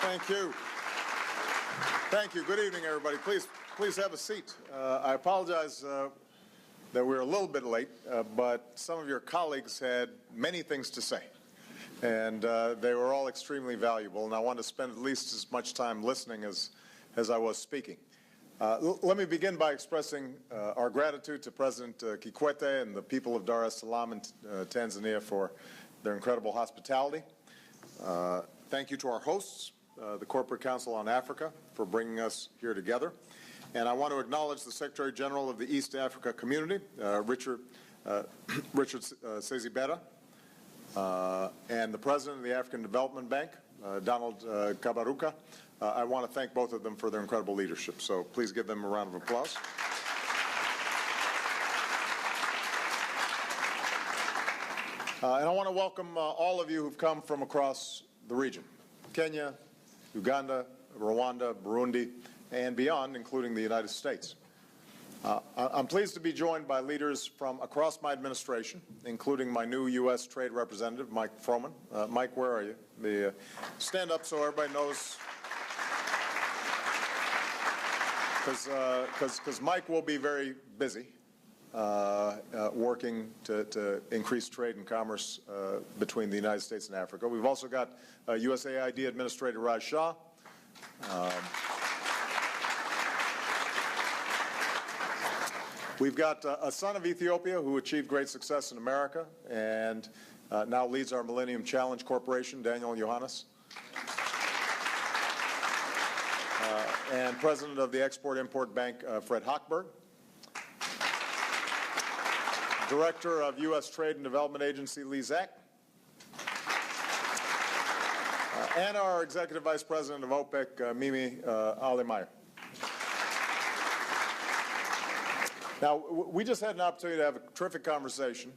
Thank you. Thank you. Good evening, everybody. Please have a seat. I apologize that we're a little bit late, but some of your colleagues had many things to say, and they were all extremely valuable, and I want to spend at least as much time listening as I was speaking. Let me begin by expressing our gratitude to President Kikwete and the people of Dar es Salaam and Tanzania for their incredible hospitality. Thank you to our hosts, the Corporate Council on Africa, for bringing us here together. And I want to acknowledge the Secretary General of the East Africa Community, Richard Sezibera, and the President of the African Development Bank, Donald Kabaruka. I want to thank both of them for their incredible leadership. So please give them a round of applause. And I want to welcome all of you who've come from across the region: Kenya, Uganda, Rwanda, Burundi, and beyond, including the United States. I'm pleased to be joined by leaders from across my administration, including my new U.S. Trade Representative, Mike Froman. Mike, where are you? Stand up so everybody knows, because Mike will be very busy working to increase trade and commerce between the United States and Africa. We've also got USAID Administrator Raj Shah. We've got a son of Ethiopia who achieved great success in America and now leads our Millennium Challenge Corporation, Daniel Johannes. And President of the Export-Import Bank, Fred Hochberg. Director of U.S. Trade and Development Agency, Lee Zack. And our Executive Vice President of OPEC, Mimi Ali-Meyer. Now, we just had an opportunity to have a terrific conversation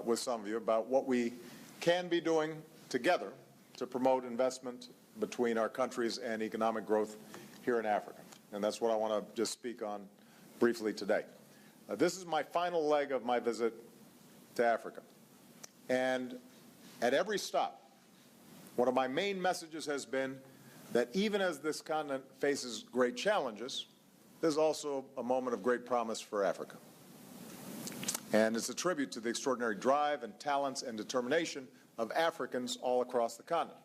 with some of you about what we can be doing together to promote investment between our countries and economic growth here in Africa. And that's what I want to just speak on briefly today. This is my final leg of my visit to Africa. And at every stop, one of my main messages has been that even as this continent faces great challenges, there's also a moment of great promise for Africa. And it's a tribute to the extraordinary drive and talents and determination of Africans all across the continent.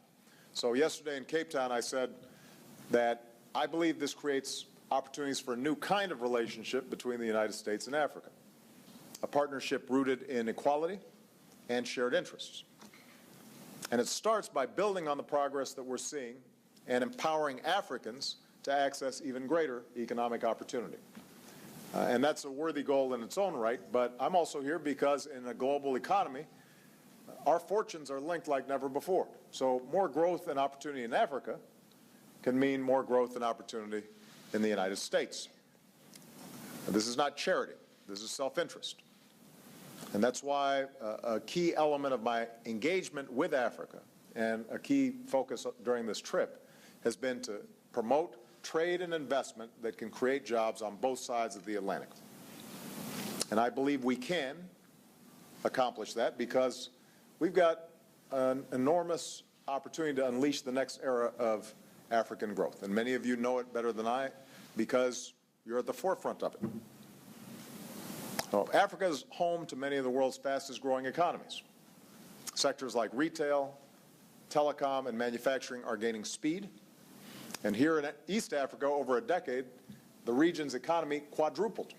So yesterday in Cape Town, I said that I believe this creates opportunities for a new kind of relationship between the United States and Africa, a partnership rooted in equality and shared interests. And it starts by building on the progress that we're seeing and empowering Africans to access even greater economic opportunity. And that's a worthy goal in its own right, but I'm also here because in a global economy, our fortunes are linked like never before. So more growth and opportunity in Africa can mean more growth and opportunity in the United States. And this is not charity. This is self-interest. And that's why a key element of my engagement with Africa and a key focus during this trip has been to promote trade and investment that can create jobs on both sides of the Atlantic. And I believe we can accomplish that because we've got an enormous opportunity to unleash the next era of African growth. And many of you know it better than I because you're at the forefront of it. So Africa is home to many of the world's fastest growing economies. Sectors like retail, telecom, and manufacturing are gaining speed. And here in East Africa, over a decade, the region's economy quadrupled.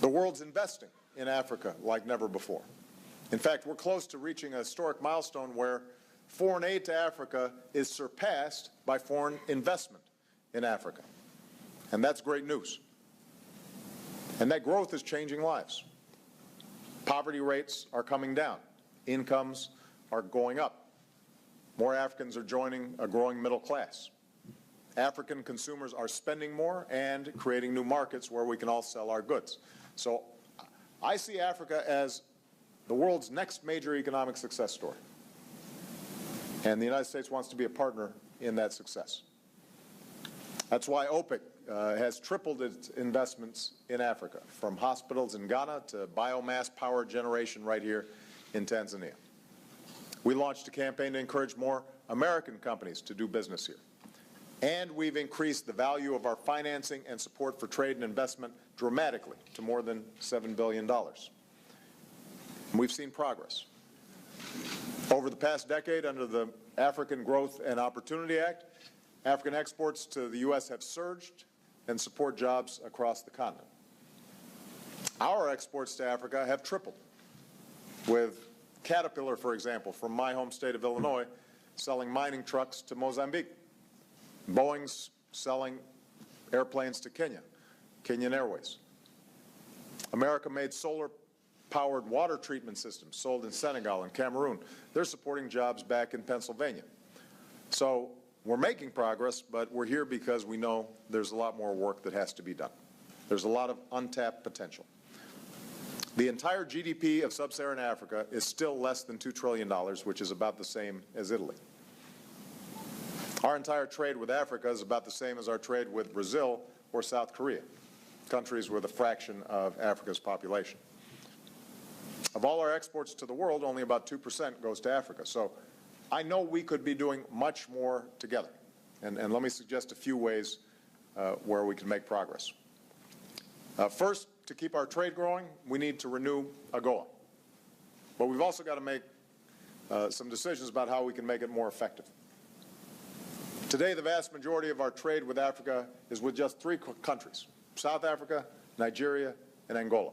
The world's investing in Africa like never before. In fact, we're close to reaching a historic milestone where foreign aid to Africa is surpassed by foreign investment in Africa. And that's great news. And that growth is changing lives. Poverty rates are coming down. Incomes are going up. More Africans are joining a growing middle class. African consumers are spending more and creating new markets where we can all sell our goods. So I see Africa as the world's next major economic success story. And the United States wants to be a partner in that success. That's why OPEC has tripled its investments in Africa, from hospitals in Ghana to biomass power generation right here in Tanzania. We launched a campaign to encourage more American companies to do business here. And we've increased the value of our financing and support for trade and investment dramatically to more than $7 billion. And we've seen progress. Over the past decade, under the African Growth and Opportunity Act, African exports to the U.S. have surged and support jobs across the continent. Our exports to Africa have tripled, with Caterpillar, for example, from my home state of Illinois, selling mining trucks to Mozambique. Boeing's selling airplanes to Kenya, Kenyan Airways. America-made solar-powered water treatment systems sold in Senegal and Cameroon. They're supporting jobs back in Pennsylvania. So we're making progress, but we're here because we know there's a lot more work that has to be done. There's a lot of untapped potential. The entire GDP of sub-Saharan Africa is still less than $2 trillion, which is about the same as Italy. Our entire trade with Africa is about the same as our trade with Brazil or South Korea, countries with a fraction of Africa's population. Of all our exports to the world, only about 2% goes to Africa. So I know we could be doing much more together. And let me suggest a few ways where we can make progress. First, to keep our trade growing, we need to renew AGOA. But we've also got to make some decisions about how we can make it more effective. Today, the vast majority of our trade with Africa is with just 3 countries: South Africa, Nigeria, and Angola.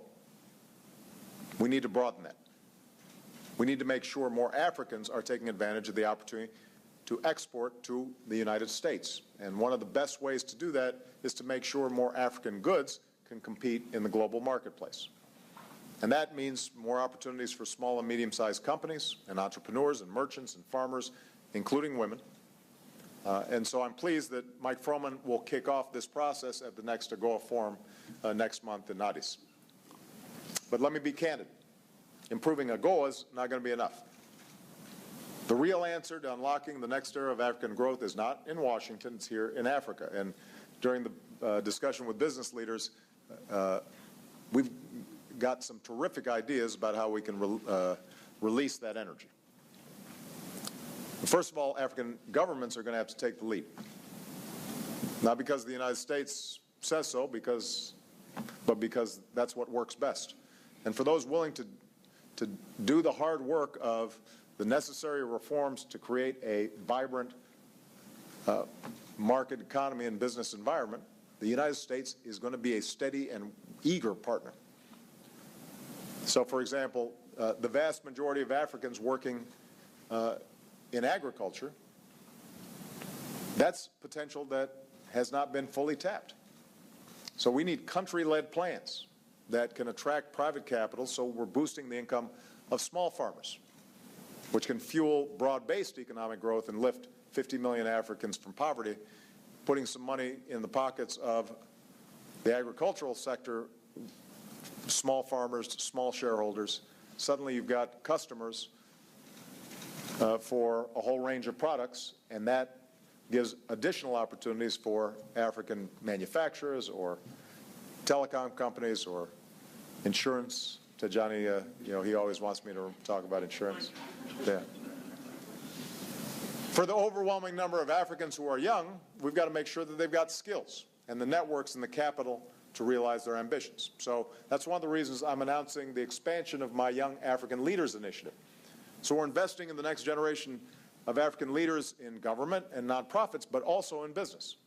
We need to broaden that. We need to make sure more Africans are taking advantage of the opportunity to export to the United States. And one of the best ways to do that is to make sure more African goods can compete in the global marketplace. And that means more opportunities for small and medium-sized companies and entrepreneurs and merchants and farmers, including women. And so I'm pleased that Mike Froman will kick off this process at the next AGOA forum next month in Addis. But let me be candid. Improving AGOA is not going to be enough. The real answer to unlocking the next era of African growth is not in Washington, it's here in Africa. And during the discussion with business leaders, we've got some terrific ideas about how we can release that energy. First of all, African governments are going to have to take the lead. Not because the United States says so, but because that's what works best. And for those willing to do the hard work of the necessary reforms to create a vibrant market economy and business environment, the United States is going to be a steady and eager partner. So, for example, the vast majority of Africans working in agriculture, that's potential that has not been fully tapped. So we need country-led plans that can attract private capital, so we're boosting the income of small farmers, which can fuel broad-based economic growth and lift 50 million Africans from poverty, putting some money in the pockets of the agricultural sector, small farmers, small shareholders. Suddenly you've got customers for a whole range of products, and that gives additional opportunities for African manufacturers or telecom companies or insurance. Tajani, he always wants me to talk about insurance. Yeah. For the overwhelming number of Africans who are young, we've got to make sure that they've got skills and the networks and the capital to realize their ambitions. So that's one of the reasons I'm announcing the expansion of my Young African Leaders Initiative. So we're investing in the next generation of African leaders in government and nonprofits, but also in business.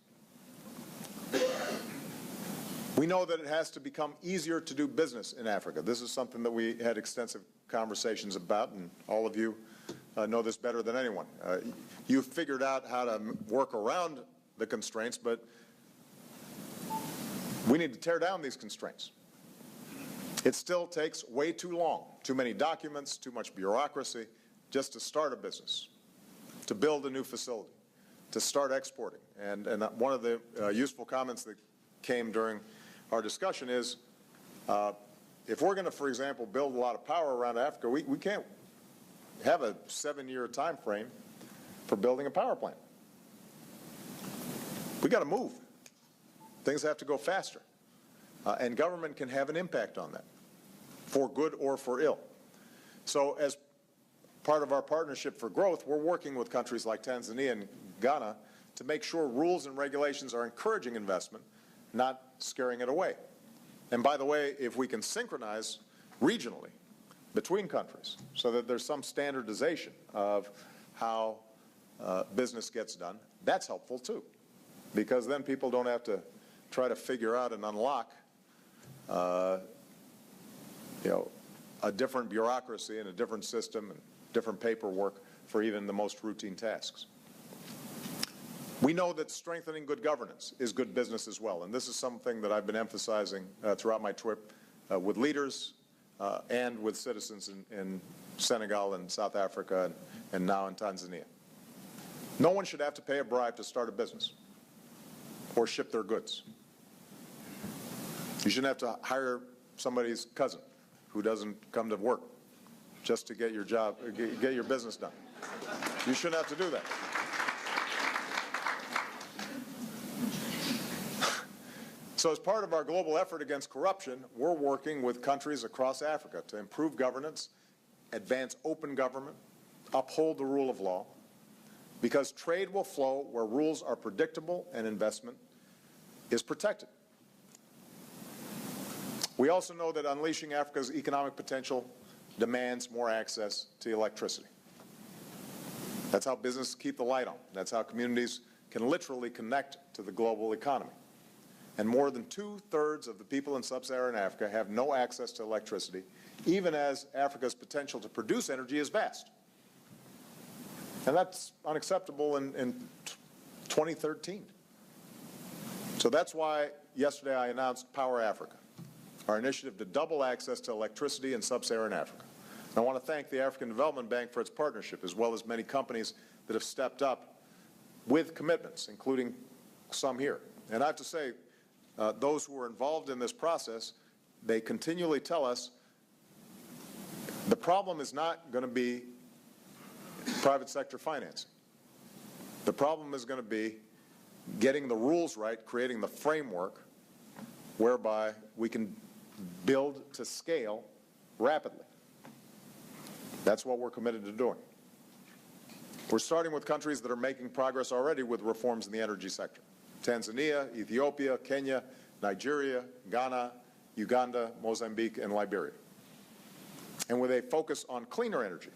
We know that it has to become easier to do business in Africa. This is something that we had extensive conversations about, and all of you know this better than anyone. You've figured out how to work around the constraints, but we need to tear down these constraints. It still takes way too long, too many documents, too much bureaucracy, just to start a business, to build a new facility, to start exporting. And one of the useful comments that came during our discussion is, if we're going to, for example, build a lot of power around Africa, we can't have a 7-year time frame for building a power plant. We've got to move. Things have to go faster. And government can have an impact on that, for good or for ill. So as part of our partnership for growth, we're working with countries like Tanzania and Ghana to make sure rules and regulations are encouraging investment, not scaring it away. And by the way, if we can synchronize regionally between countries so that there's some standardization of how business gets done, that's helpful too, because then people don't have to try to figure out and unlock a different bureaucracy and a different system and different paperwork for even the most routine tasks. We know that strengthening good governance is good business as well, and this is something that I've been emphasizing throughout my trip with leaders and with citizens in Senegal and South Africa and now in Tanzania. No one should have to pay a bribe to start a business or ship their goods. You shouldn't have to hire somebody's cousin who doesn't come to work just to get your job, get your business done. You shouldn't have to do that. So as part of our global effort against corruption, we're working with countries across Africa to improve governance, advance open government, uphold the rule of law, because trade will flow where rules are predictable and investment is protected. We also know that unleashing Africa's economic potential demands more access to electricity. That's how businesses keep the light on. That's how communities can literally connect to the global economy. And more than 2/3 of the people in sub-Saharan Africa have no access to electricity, even as Africa's potential to produce energy is vast. And that's unacceptable in 2013. So that's why yesterday I announced Power Africa, our initiative to double access to electricity in sub-Saharan Africa. And I want to thank the African Development Bank for its partnership, as well as many companies that have stepped up with commitments, including some here. And I have to say, those who are involved in this process, they continually tell us the problem is not going to be private sector financing. The problem is going to be getting the rules right, creating the framework whereby we can build to scale rapidly. That's what we're committed to doing. We're starting with countries that are making progress already with reforms in the energy sector. Tanzania, Ethiopia, Kenya, Nigeria, Ghana, Uganda, Mozambique, and Liberia. And with a focus on cleaner energy,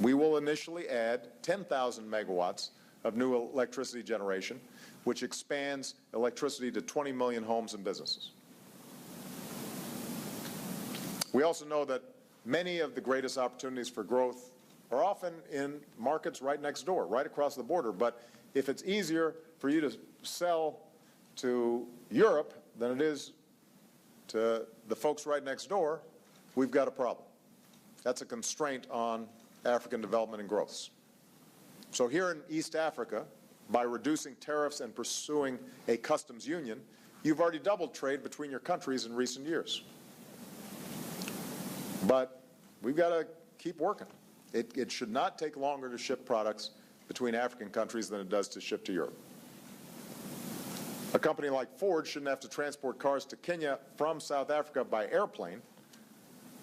we will initially add 10,000 megawatts of new electricity generation, which expands electricity to 20 million homes and businesses. We also know that many of the greatest opportunities for growth are often in markets right next door, right across the border. But if it's easier for you to sell to Europe than it is to the folks right next door, we've got a problem. That's a constraint on African development and growth. So here in East Africa, by reducing tariffs and pursuing a customs union, you've already doubled trade between your countries in recent years. But we've got to keep working. It should not take longer to ship products between African countries than it does to ship to Europe. A company like Ford shouldn't have to transport cars to Kenya from South Africa by airplane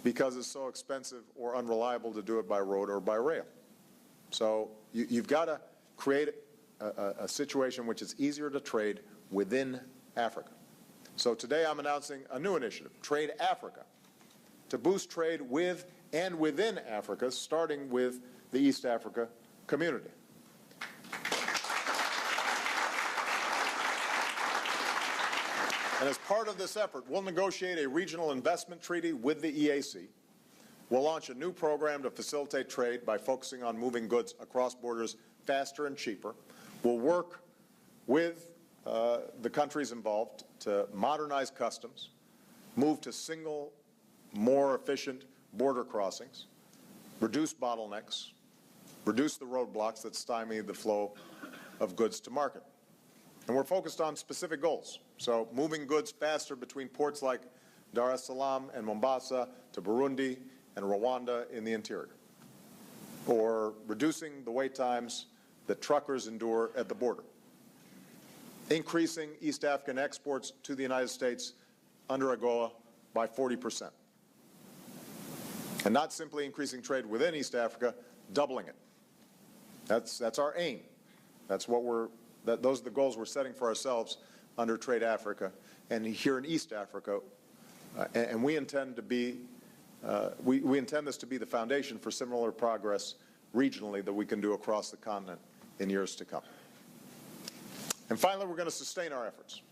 because it's so expensive or unreliable to do it by road or by rail. So you've got to create a situation which is easier to trade within Africa. So today I'm announcing a new initiative, Trade Africa, to boost trade with and within Africa, starting with the East Africa community. And as part of this effort, we'll negotiate a regional investment treaty with the EAC. We'll launch a new program to facilitate trade by focusing on moving goods across borders faster and cheaper. We'll work with the countries involved to modernize customs, move to single, more efficient border crossings, reduce bottlenecks, reduce the roadblocks that stymie the flow of goods to market. And we're focused on specific goals. So moving goods faster between ports like Dar es Salaam and Mombasa to Burundi and Rwanda in the interior. Or reducing the wait times that truckers endure at the border. Increasing East African exports to the United States under AGOA by 40%. And not simply increasing trade within East Africa, doubling it. That's our aim. Those are the goals we're setting for ourselves under Trade Africa and here in East Africa. And we intend to be, we intend this to be the foundation for similar progress regionally that we can do across the continent in years to come. And finally, we're going to sustain our efforts.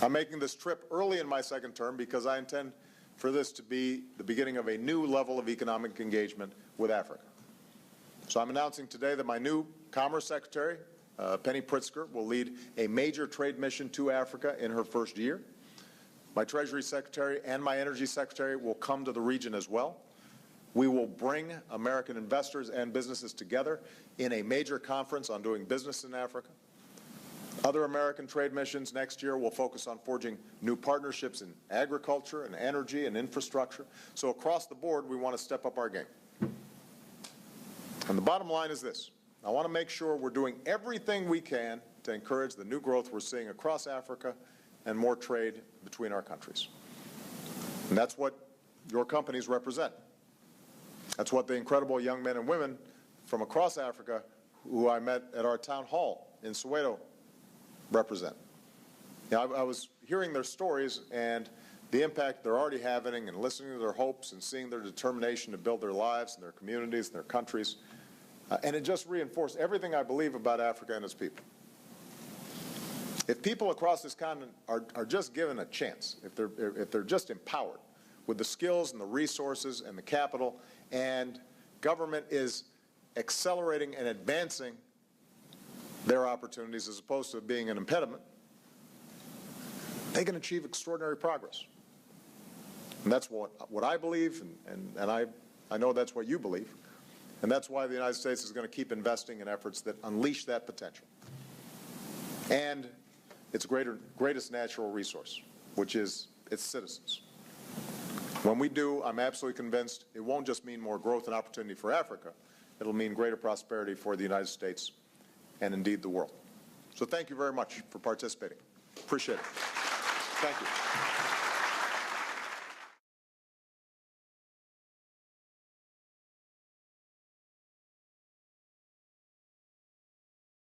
I'm making this trip early in my second term because I intend for this to be the beginning of a new level of economic engagement with Africa. So I'm announcing today that my new Commerce Secretary, Penny Pritzker, will lead a major trade mission to Africa in her first year. My Treasury Secretary and my Energy Secretary will come to the region as well. We will bring American investors and businesses together in a major conference on doing business in Africa. Other American trade missions next year will focus on forging new partnerships in agriculture and energy and infrastructure. So across the board, we want to step up our game. And the bottom line is this. I want to make sure we're doing everything we can to encourage the new growth we're seeing across Africa and more trade between our countries. And that's what your companies represent. That's what the incredible young men and women from across Africa who I met at our town hall in Soweto represent. You know, I was hearing their stories and the impact they're already having and listening to their hopes and seeing their determination to build their lives and their communities and their countries. And it just reinforced everything I believe about Africa and its people. If people across this continent are just given a chance, if they're just empowered with the skills and the resources and the capital, and government is accelerating and advancing their opportunities as opposed to being an impediment, they can achieve extraordinary progress. And that's what I believe, and I know that's what you believe. And that's why the United States is going to keep investing in efforts that unleash that potential. And its greatest natural resource, which is its citizens. When we do, I'm absolutely convinced it won't just mean more growth and opportunity for Africa. It'll mean greater prosperity for the United States and indeed the world. So thank you very much for participating. Appreciate it. Thank you.